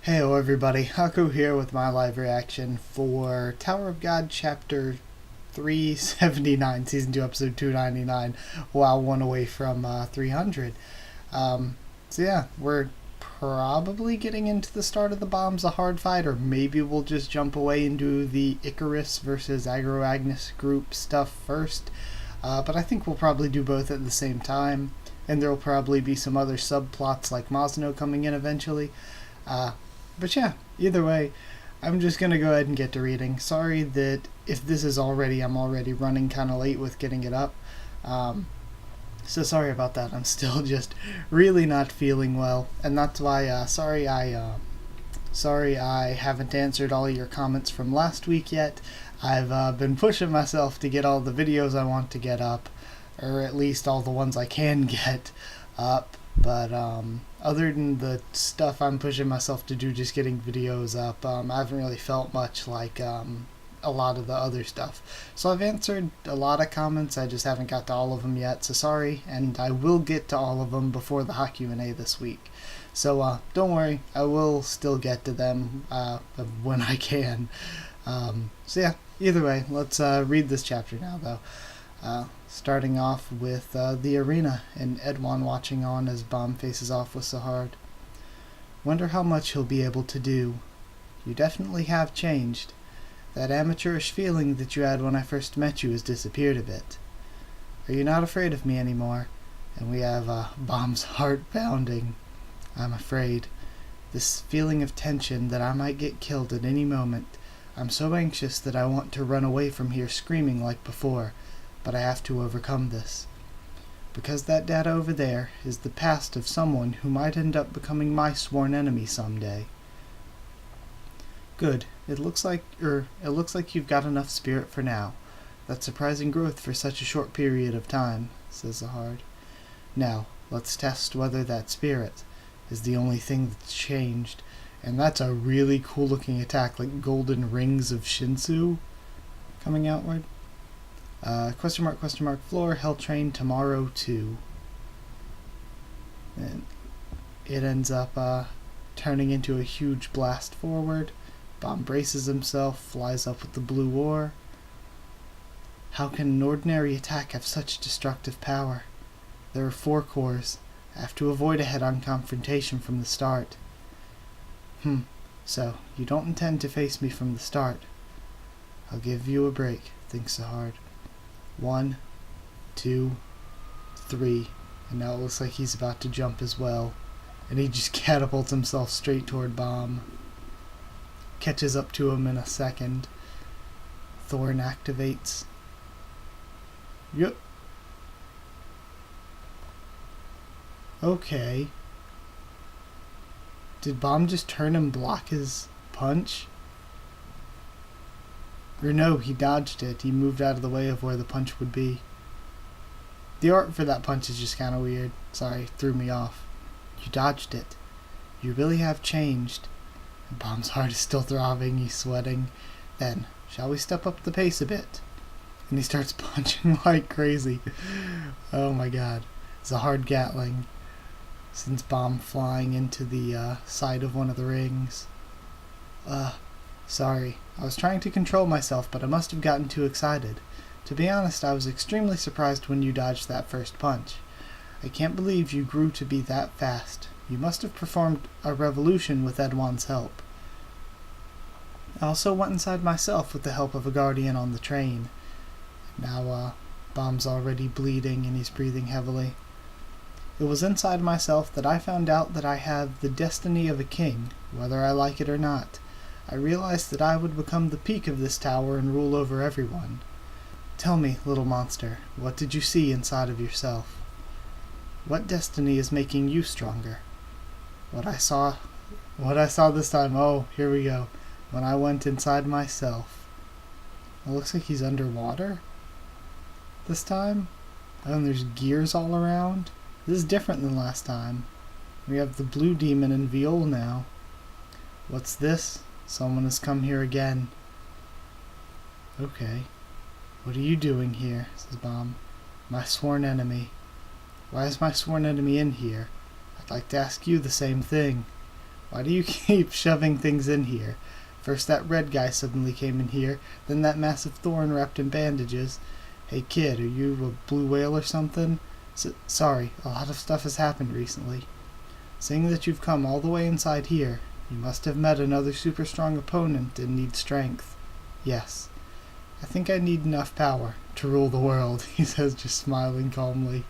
Heyo everybody, Haku here with my live reaction for Tower of God chapter 379, season 2 episode 299, while one away from 300. So yeah, we're probably getting into the start of the Bombs a hard fight, or maybe we'll just jump away and do the Icarus versus Agro Agnes group stuff first. But I think we'll probably do both at the same time, and there'll probably be some other subplots like Mazno coming in eventually. But yeah, either way, I'm just going to go ahead and get to reading. Sorry that if this is I'm already running kind of late with getting it up. So sorry about that. I'm still just really not feeling well. And that's why, sorry I haven't answered all your comments from last week yet. I've been pushing myself to get all the videos I want to get up, or at least all the ones I can get up. But other than the stuff I'm pushing myself to do, just getting videos up, I haven't really felt much like a lot of the other stuff. So I've answered a lot of comments, I just haven't got to all of them yet, so sorry, and I will get to all of them before the Haku Q&A this week. So don't worry, I will still get to them when I can. So yeah, either way, let's read this chapter now though. Starting off with the arena and Edwan watching on as Bomb faces off with Sahard. Wonder how much he'll be able to do. You definitely have changed. That amateurish feeling that you had when I first met you has disappeared a bit. Are you not afraid of me anymore? And we have Bomb's heart pounding. I'm afraid. This feeling of tension that I might get killed at any moment. I'm so anxious that I want to run away from here screaming like before. But I have to overcome this. Because that data over there is the past of someone who might end up becoming my sworn enemy someday. Good. It looks like you've got enough spirit for now. That's surprising growth for such a short period of time, says Zahard. Now, let's test whether that spirit is the only thing that's changed. And that's a really cool looking attack, like golden rings of Shinsu coming outward. Question mark, floor, Hell Train, tomorrow too. And it ends up turning into a huge blast forward. Bomb braces himself, flies up with the blue ore. How can an ordinary attack have such destructive power? There are 4 cores. I have to avoid a head-on confrontation from the start. So, you don't intend to face me from the start. I'll give you a break, thinks Sahard. 1, 2, 3, and now it looks like he's about to jump as well, and he just catapults himself straight toward Bomb. Catches up to him in a second. Thorn activates. Yep. Okay. Did Bomb just turn and block his punch? Or no, he dodged it. He moved out of the way of where the punch would be. The art for that punch is just kind of weird. Sorry, threw me off. You dodged it. You really have changed. And Bomb's heart is still throbbing. He's sweating. Then, shall we step up the pace a bit? And he starts punching like crazy. Oh my god. It's a hard Gatling. Sends Bomb flying into the side of one of the rings. Sorry. I was trying to control myself, but I must have gotten too excited. To be honest, I was extremely surprised when you dodged that first punch. I can't believe you grew to be that fast. You must have performed a revolution with Edwan's help. I also went inside myself with the help of a guardian on the train. Now, Bomb's already bleeding and he's breathing heavily. It was inside myself that I found out that I have the destiny of a king, whether I like it or not. I realized that I would become the peak of this tower and rule over everyone. Tell me, little monster, what did you see inside of yourself? What destiny is making you stronger? What I saw this time, oh, here we go. When I went inside myself. It looks like he's underwater this time. And there's gears all around. This is different than last time. We have the blue demon in Viol now. What's this? Someone has come here again. Okay. What are you doing here? Says Bomb. My sworn enemy. Why is my sworn enemy in here? I'd like to ask you the same thing. Why do you keep shoving things in here? First that red guy suddenly came in here, then that massive thorn wrapped in bandages. Hey kid, are you a blue whale or something? Sorry, a lot of stuff has happened recently. Seeing that you've come all the way inside here, you must have met another super strong opponent and need strength. Yes. I think I need enough power to rule the world, he says, just smiling calmly.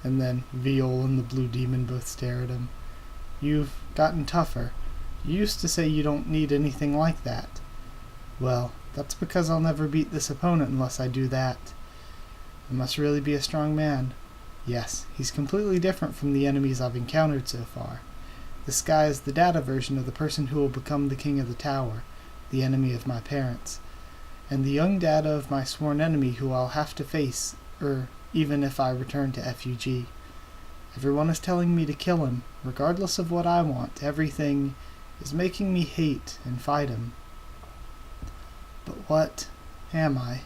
And then Viol and the blue demon both stare at him. You've gotten tougher. You used to say you don't need anything like that. Well, that's because I'll never beat this opponent unless I do that. I must really be a strong man. Yes, he's completely different from the enemies I've encountered so far. This guy is the data version of the person who will become the king of the tower, the enemy of my parents, and the young data of my sworn enemy who I'll have to face, even if I return to FUG. Everyone is telling me to kill him, regardless of what I want. Everything is making me hate and fight him. But what am I?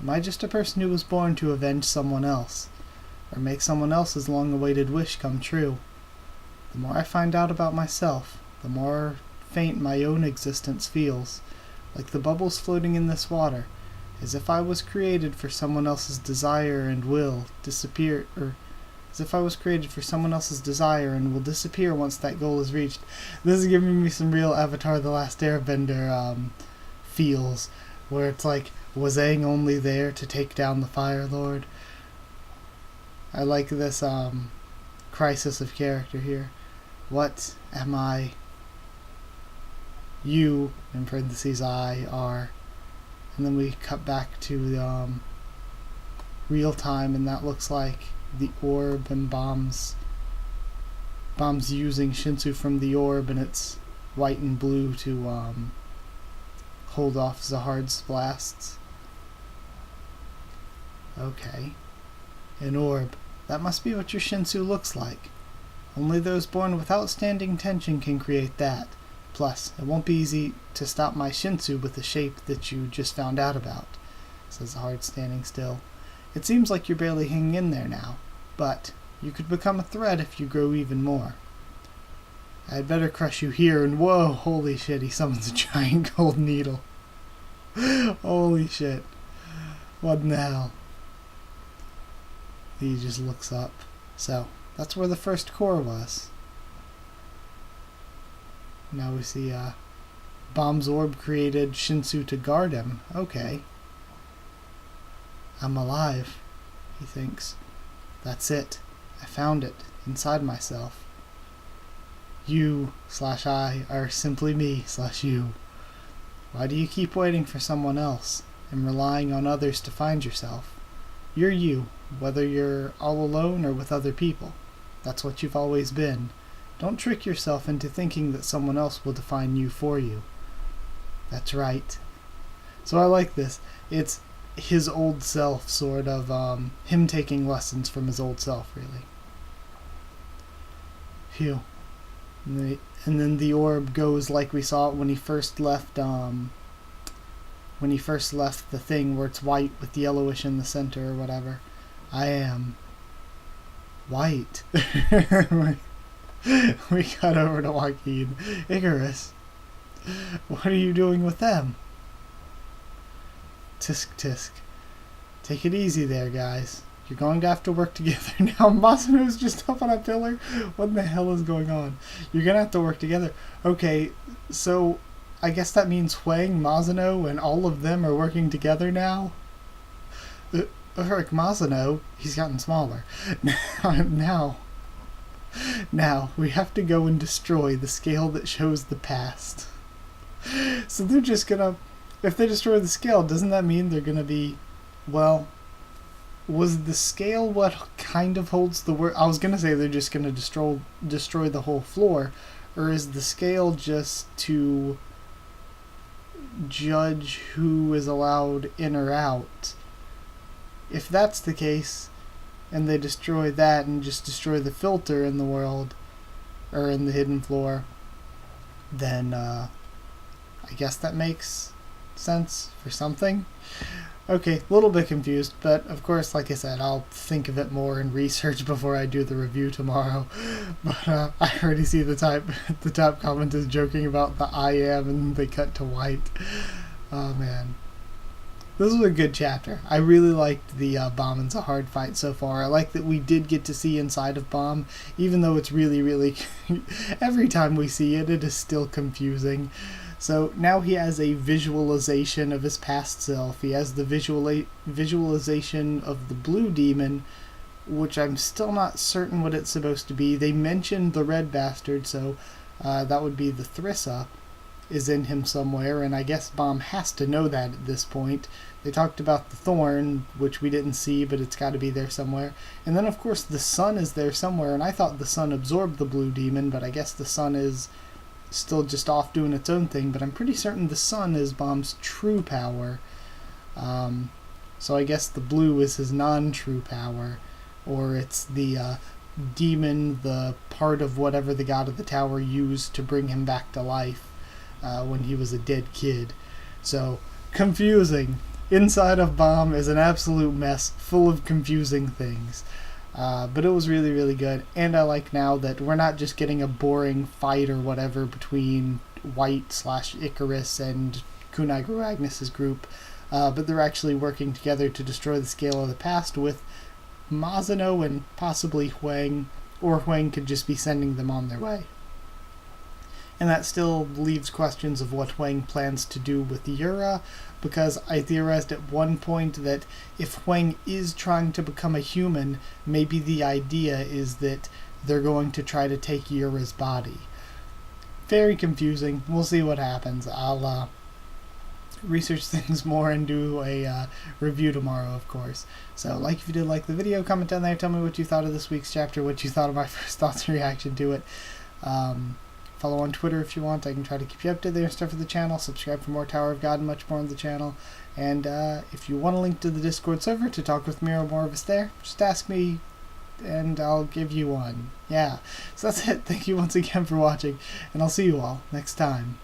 Am I just a person who was born to avenge someone else, or make someone else's long-awaited wish come true? The more I find out about myself, the more faint my own existence feels, like the bubbles floating in this water, as if I was created for someone else's desire and will disappear, or as if I was created for someone else's desire and will disappear once that goal is reached. This is giving me some real Avatar The Last Airbender feels, where it's like, was Aang only there to take down the Fire Lord? I like this crisis of character here. What am I? You, in parentheses, I, are. And then we cut back to real time, and that looks like the orb and bombs using Shinsu from the orb, and it's white and blue to hold off Zahard's blasts. Okay. An orb. That must be what your Shinsu looks like. Only those born without standing tension can create that. Plus, it won't be easy to stop my Shinsu with the shape that you just found out about, says Zahard, standing still. It seems like you're barely hanging in there now, but you could become a threat if you grow even more. I'd better crush you here, and whoa, holy shit, he summons a giant gold needle. Holy shit. What in the hell? He just looks up. So, that's where the first core was. Now we see Bomb's orb created Shinsu to guard him. Okay. I'm alive, he thinks. That's it. I found it, inside myself. You/I are simply me/you. Why do you keep waiting for someone else and relying on others to find yourself? You're you, whether you're all alone or with other people. That's what you've always been. Don't trick yourself into thinking that someone else will define you for you. That's right. So I like this. It's his old self, sort of, him taking lessons from his old self, really. Phew. And then the orb goes like we saw it when he first left, the thing where it's white with yellowish in the center or whatever. I am white. We got over to Joaquin. Icarus, what are you doing with them? Tisk tisk. Take it easy there, guys. You're going to have to work together now. Masano's just up on a pillar. What the hell is going on? You're going to have to work together. Okay, so I guess that means Huang, Masano, and all of them are working together now? Eric Masano, he's gotten smaller. Now, we have to go and destroy the scale that shows the past. So they're just gonna... If they destroy the scale, doesn't that mean they're gonna be... Well, was the scale what kind of holds the word? I was gonna say they're just gonna destroy the whole floor, or is the scale just to judge who is allowed in or out? If that's the case, and they destroy that and just destroy the filter in the world, or in the hidden floor, then I guess that makes sense for something. Okay, a little bit confused, but of course, like I said, I'll think of it more and research before I do the review tomorrow. But I already see the top comment is joking about the I am, and they cut to white. Oh man. This was a good chapter. I really liked the Bomb and Zahard fight so far. I like that we did get to see inside of Bomb, even though it's really, really... every time we see it, it is still confusing. So now he has a visualization of his past self. He has the visualization of the blue demon, which I'm still not certain what it's supposed to be. They mentioned the red bastard, so that would be the Thrissa is in him somewhere, and I guess Bomb has to know that at this point. They talked about the thorn, which we didn't see, but it's got to be there somewhere. And then, of course, the sun is there somewhere, and I thought the sun absorbed the blue demon, but I guess the sun is still just off doing its own thing, but I'm pretty certain the sun is Bomb's true power. So I guess the blue is his non-true power, or it's the demon, the part of whatever the god of the tower used to bring him back to life when he was a dead kid. So, confusing. Inside of Bomb is an absolute mess, full of confusing things. But it was really, really good, and I like now that we're not just getting a boring fight or whatever between White/Icarus and Kunai Agnes's group, but they're actually working together to destroy the Scale of the Past with Mazano and possibly Huang, or Huang could just be sending them on their way. And that still leaves questions of what Huang plans to do with Yura, because I theorized at one point that if Huang is trying to become a human, maybe the idea is that they're going to try to take Yura's body. Very confusing. We'll see what happens. I'll research things more and do a review tomorrow, of course. So, if you did like the video, comment down there, tell me what you thought of this week's chapter, what you thought of my first thoughts and reaction to it. Follow on Twitter if you want. I can try to keep you up to date and stuff for the channel. Subscribe for more Tower of God and much more on the channel. And if you want a link to the Discord server to talk with me or more of us there, just ask me and I'll give you one. Yeah. So that's it. Thank you once again for watching, and I'll see you all next time.